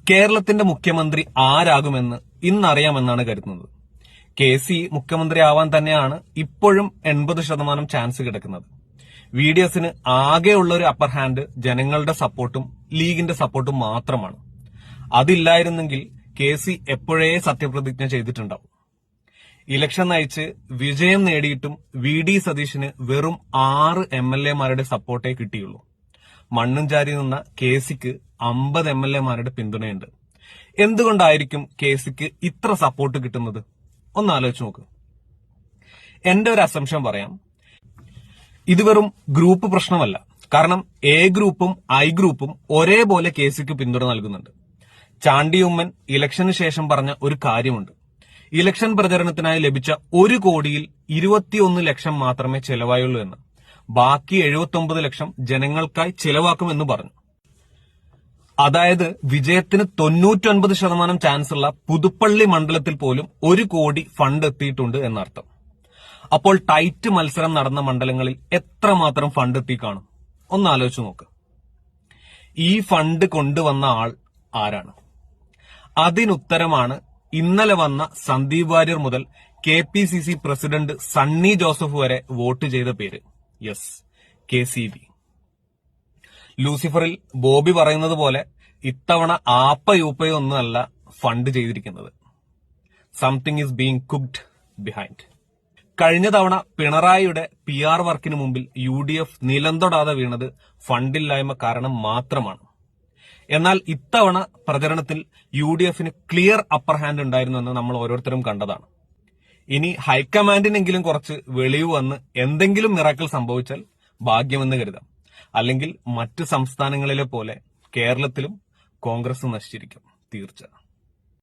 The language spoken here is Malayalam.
കേരളത്തിന്റെ മുഖ്യമന്ത്രി ആരാകുമെന്ന് ഇന്നറിയാമെന്നാണ് കരുതുന്നത്. KC മുഖ്യമന്ത്രിയാവാൻ തന്നെയാണ് ഇപ്പോഴും 80% ചാൻസ് കിടക്കുന്നത്. VDSന് ആകെയുള്ള ഒരു അപ്പർ ഹാൻഡ് ജനങ്ങളുടെ സപ്പോർട്ടും ലീഗിന്റെ സപ്പോർട്ടും മാത്രമാണ്. അതില്ലായിരുന്നെങ്കിൽ KC എപ്പോഴേ സത്യപ്രതിജ്ഞ ചെയ്തിട്ടുണ്ടാവും. ഇലക്ഷൻ നയിച്ച് വിജയം നേടിയിട്ടും VD സതീശന് വെറും 6 MLA-മാരുടെ സപ്പോർട്ടേ കിട്ടിയുള്ളൂ. മണ്ണും ചാരി നിന്ന KCക്ക് 50 MLA-മാരുടെ പിന്തുണയുണ്ട്. എന്തുകൊണ്ടായിരിക്കും KCക്ക് ഇത്ര സപ്പോർട്ട് കിട്ടുന്നത്? ഒന്ന് ആലോചിച്ച് നോക്ക്. എന്റെ ഒരു അസംഷൻ പറയാം. ഇത് വെറും ഗ്രൂപ്പ് പ്രശ്നമല്ല. കാരണം A ഗ്രൂപ്പും I ഗ്രൂപ്പും ഒരേപോലെ KCക്ക് പിന്തുണ നൽകുന്നുണ്ട്. ചാണ്ടി ഉമ്മൻ ഇലക്ഷന് ശേഷം പറഞ്ഞ ഒരു കാര്യമുണ്ട്. ഇലക്ഷൻ പ്രചരണത്തിനായി ലഭിച്ച 1 കോടിയിൽ 21 ലക്ഷം മാത്രമേ ചെലവായുള്ളൂ എന്ന്. ബാക്കി 79 ലക്ഷം ജനങ്ങൾക്കായി ചെലവാക്കുമെന്ന് പറഞ്ഞു. അതായത് വിജയത്തിന് 99% ചാൻസ് ഉള്ള പുതുപ്പള്ളി മണ്ഡലത്തിൽ പോലും 1 കോടി ഫണ്ട് എത്തിയിട്ടുണ്ട് എന്നർത്ഥം. അപ്പോൾ ടൈറ്റ് മത്സരം നടന്ന മണ്ഡലങ്ങളിൽ എത്രമാത്രം ഫണ്ട് എത്തി കാണും? ഒന്ന് ആലോചിച്ച് നോക്ക്. ഈ ഫണ്ട് കൊണ്ടുവന്ന ആൾ ആരാണ്? അതിനുത്തരമാണ് ഇന്നലെ വന്ന സന്ദീപ് വാര്യർ മുതൽ KPCC പ്രസിഡന്റ് സണ്ണി ജോസഫ് വരെ വോട്ട് ചെയ്ത പേര്. Yes, KCB. ലൂസിഫറിൽ ബോബി പറയുന്നത് പോലെ ഇത്തവണ ആപ്പയൂപ്പയോ ഒന്നുമല്ല ഫണ്ട് ചെയ്തിരിക്കുന്നത്. Something is being cooked behind. കഴിഞ്ഞ തവണ പിണറായിയുടെ PR വർക്കിന് മുമ്പിൽ UDF നിലംതൊടാതെ വീണത് ഫണ്ടില്ലായ്മ കാരണം മാത്രമാണ്. എന്നാൽ ഇത്തവണ പ്രചരണത്തിൽ UDFന് ക്ലിയർ അപ്പർ ഹാൻഡ് ഉണ്ടായിരുന്നുവെന്ന് നമ്മൾ ഓരോരുത്തരും കണ്ടതാണ്. ഇനി ഹൈക്കമാൻഡിനെങ്കിലും കുറച്ച് വെളിവ് വന്ന് എന്തെങ്കിലും മിറാക്കിൾ സംഭവിച്ചാൽ ഭാഗ്യമെന്ന് കരുതാം. അല്ലെങ്കിൽ മറ്റ് സംസ്ഥാനങ്ങളിലെ പോലെ കേരളത്തിലും കോൺഗ്രസ് നശിച്ചിരിക്കും തീർച്ച.